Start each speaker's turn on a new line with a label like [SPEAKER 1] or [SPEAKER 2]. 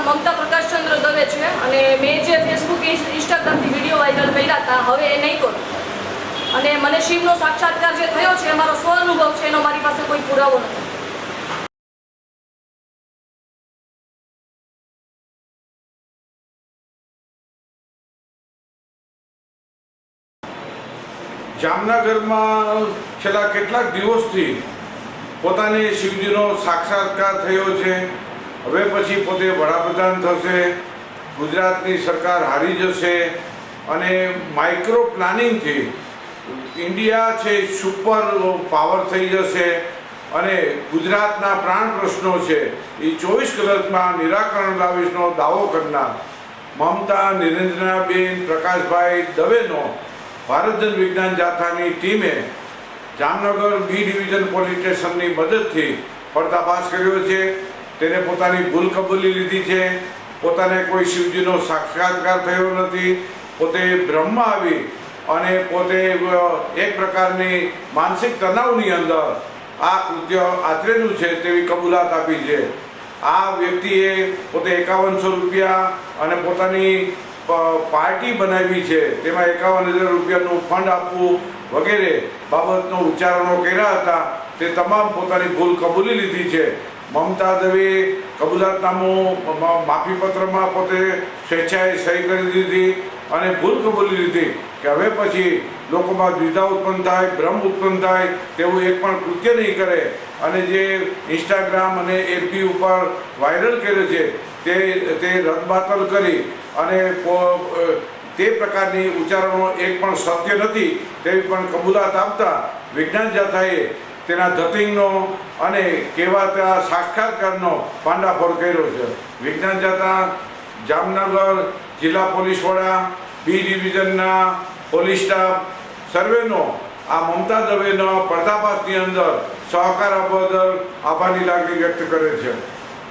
[SPEAKER 1] નામ મમતા પ્રકાશચંદ્ર દવે છે અને મેં જે ફેસબુક ઇન્સ્ટાગ્રામથી વિડીયો વાયરલ કર્યા હતા હવે એ નહીં કરું. અને મને શિવનો સાક્ષાત્કાર જે થયો છે મારો સ્વ અનુભવ છે, એનો મારી પાસે કોઈ પુરાવો નથી.
[SPEAKER 2] જામનગરમાં છેલ્લા કેટલાક દિવસથી પોતાને શિવજીનો સાક્ષાત્કાર થયો છે. હવે પછી પોતે વડાપ્રધાન થશે, ગુજરાતની સરકાર હારી જશે અને માઇક્રો પ્લાનિંગથી ઇન્ડિયા છે સુપર પાવર થઈ જશે અને ગુજરાતના પ્રાણ પ્રશ્નો છે એ 24 કલાકમાં નિરાકરણ લાવીશનો દાવો કરનાર મમતા નિરેન્દ્રનાબેન પ્રકાશભાઈ દવેનો ભારત જન વિજ્ઞાન જાથાની ટીમે જામનગર બી ડિવિઝન પોલીસ સ્ટેશનની મદદથી પર્દાફાશ કર્યો છે. તેને પોતાની ભૂલ કબૂલી લીધી છે. પોતાને કોઈ શિવજીનો સાક્ષાત્કાર થયો નથી. પોતે બ્રહ્મમાં આવી અને પોતે એક પ્રકારની માનસિક તણાવની અંદર આ કૃત્ય આચરેલું છે તેવી કબૂલાત આપી છે. આ વ્યક્તિએ પોતે 5100 રૂપિયા અને પોતાની પાર્ટી બનાવી છે, તેમાં 51,000 રૂપિયાનું ફંડ આપવું વગેરે બાબતનો ઉચ્ચારણો કર્યા હતા. તે તમામ પોતાની ભૂલ કબૂલી લીધી છે. મમતા દવે કબૂલાતનામું માફીપત્રમાં પોતે સ્વેચ્છાએ સહી કરી દીધી અને ભૂલ કબૂલી લીધી કે હવે પછી લોકોમાં દ્વિધા ઉત્પન્ન થાય, ભ્રમ ઉત્પન્ન થાય તેવું એક પણ કૃત્ય નહીં કરે. અને જે ઇન્સ્ટાગ્રામ અને એફબી ઉપર વાયરલ કર્યો છે તે રદબાતલ કરી અને તે પ્રકારની ઉચ્ચારણો એક પણ સત્ય નથી તેવી પણ કબૂલાત આપતા વિજ્ઞાન જાથાએ તેના ધતિંગનો અને કહેવાતા સાક્ષાત્કારનો પાંડાફોડ કર્યો છે. વિજ્ઞાન જાથા જામનગર જિલ્લા પોલીસ વડા, બી ડિવિઝનના પોલીસ સ્ટાફ સર્વેનો આ મમતા દવેના પર્દાફાશની અંદર સહકાર આપવા બદલ આભારની લાગણી વ્યક્ત કરે છે.